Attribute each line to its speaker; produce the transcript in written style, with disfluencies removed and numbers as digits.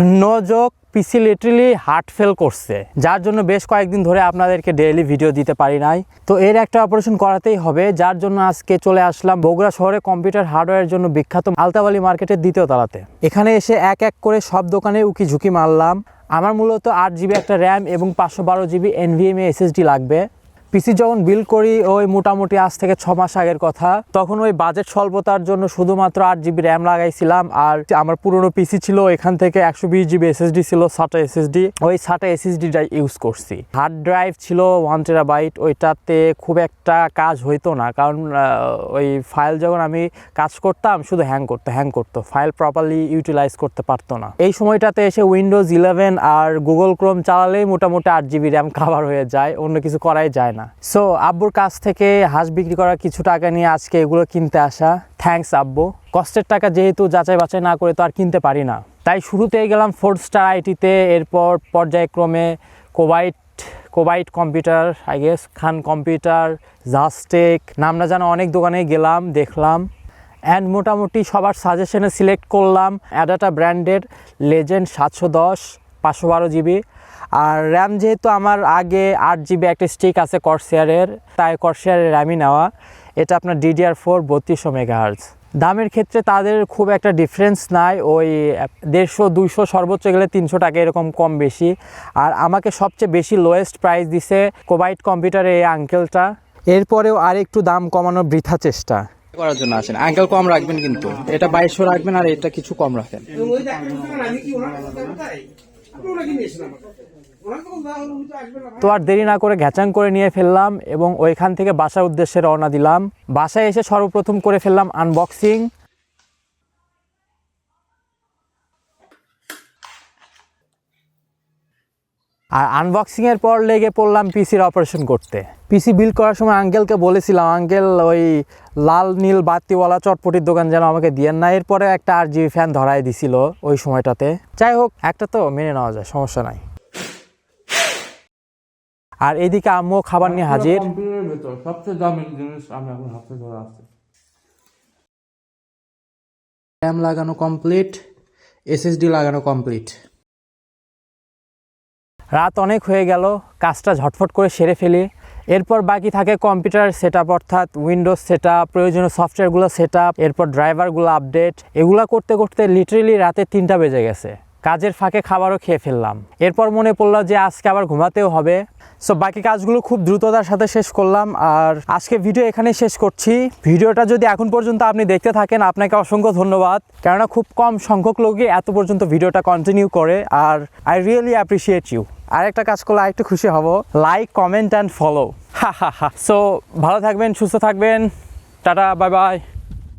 Speaker 1: No joke, পিসি literally heart fail করছে, যার জন্য বেশ কয়েকদিন ধরে আপনাদেরকে ডেইলি ভিডিও দিতে পারি নাই। তো এর একটা অপারেশন করাতেই হবে, যার জন্য আজকে চলে আসলাম বগুড়া শহরে কম্পিউটার হার্ডওয়্যারের জন্য বিখ্যাত আলতাবালি মার্কেটের 2য় তলাতে। এখানে এসে এক এক করে সব দোকানে উকি ঝুঁকি মারলাম। আমার মূলত 8 জিবি একটা র্যাম এবং 512 জিবি NVMe SSD লাগবে। পিসি যখন বিল্ড করি ওই মোটামুটি আজ থেকে 6 মাস আগের কথা, তখন ওই বাজেট স্বল্পতার জন্য শুধুমাত্র 8 জিবি র্যাম লাগাইছিলাম। আর আমার পুরনো পিসি ছিল, এখান থেকে 120 জিবি SSD ছিল, SATA SSD, ওই SATA SSDটা ইউজ করছি। হার্ড ড্রাইভ ছিল 1 টেরাবাইট, ওইটাতে খুব একটা কাজ হইতো না, কারণ ওই ফাইল যখন আমি কাজ করতাম শুধু হ্যাং করতো, ফাইল প্রপারলি ইউটিলাইজ করতে পারতো না। এই সময়টাতে এসে উইন্ডোজ 11 আর গুগল ক্রোম চালালেই মোটামুটি 8 জিবি র্যাম কাভার হয়ে যায়, অন্য কিছু করাই যায় না। সো আব্বুর কাছ থেকে হাঁস বিক্রি করার কিছু টাকা নিয়ে আজকে এগুলো কিনতে আসা। থ্যাঙ্কস আব্বু। কষ্টের টাকা যেহেতু যাচাই বাছাই না করে তো আর কিনতে পারি না, তাই শুরুতেই গেলাম 4 স্টার আইটিতে, এরপর পর্যায়ক্রমে কোবাইট কম্পিউটার, আই গেস খান কম্পিউটার, জাস্টেক, নাম না জানা অনেক দোকানে গেলাম, দেখলাম অ্যান্ড মোটামুটি সবার সাজেশনে সিলেক্ট করলাম অ্যাডাটা ব্র্যান্ডের লেজেন্ড 710 512 জিবি। আর র্যাম যেহেতু আমার আগে 8 জিবি একটা স্টিক আছে কর্সিয়ারের, তাই কর্সিয়ারের র্যামই নেওয়া। এটা আপনার DDR4 3200 মেগাহার্জ। দামের ক্ষেত্রে তাদের খুব একটা ডিফারেন্স নাই, ওই 150-200 সর্বোচ্চ গেলে 300 টাকা এরকম কম বেশি। আর আমাকে সবচেয়ে বেশি লোয়েস্ট প্রাইস দিছে কোবাইট কম্পিউটারে এই আঙ্কেলটা। এরপরেও আর একটু দাম কমানোর বৃথা চেষ্টা করার জন্য আসেন। আঙ্কেল কম রাখবেন কিন্তু, এটা 2200 রাখবেন আর এটা কিছু কম রাখেন। তো আর দেরি না করে ঘ্যাচাং করে নিয়ে ফেললাম এবং ওইখান থেকে বাসার উদ্দেশ্যে রওনা দিলাম। বাসায় এসে সর্বপ্রথম করে ফেললাম আনবক্সিং। আর আনবক্সিংয়ের পর লেগে পড়লাম পিসির অপারেশন করতে। পিসি বিল্ড করার সময় আঙ্কেলকে বলেছিলাম, আঙ্কেল ওই লাল নীল বাতিওয়ালা চটপটির দোকান যেন আমাকে দিয়েন না। এরপরে একটা 8 জিবি ফ্যান ধরাই দিছিল ওই সময়টাতে। যাই হোক, একটা তো মেনে নেওয়া যায়, সমস্যা নাই। আর এদিকে আম্মু খাবার নিয়ে হাজির। সবচেয়ে দামি জিনিস আমি এখন হাতে ধরে আছি। র্যাম লাগানো কমপ্লিট, SSD লাগানো কমপ্লিট। রাত অনেক হয়ে গেল, কাজটা ঝটফট করে সেরে ফেলি। এরপর বাকি থাকে কম্পিউটার সেটআপ, অর্থাৎ উইন্ডোজ সেটআপ, প্রয়োজনীয় সফটওয়্যারগুলো সেটআপ, এরপর ড্রাইভারগুলো আপডেট। এগুলো করতে করতে লিটারেলি রাতে 3টা বেজে গেছে। কাজের ফাঁকে খাবারও খেয়ে ফেললাম। এরপর মনে পড়লো যে আজকে আবার ঘুমাতেও হবে। সো বাকি কাজগুলো খুব দ্রুততার সাথে শেষ করলাম। আর আজকে ভিডিও এখানেই শেষ করছি। ভিডিওটা যদি এখন পর্যন্ত আপনি দেখতে থাকেন, আপনাকে অসংখ্য ধন্যবাদ, কেননা খুব কম সংখ্যক লোকই এত পর্যন্ত ভিডিওটা কন্টিনিউ করে। আর আই রিয়েলি অ্যাপ্রিসিয়েট ইউ। আরেকটা কাজ করলে আরেকটু খুশি হব, like, comment and follow. So ভালো থাকবেন, সুস্থ থাকবেন, টাটা, বাই বাই।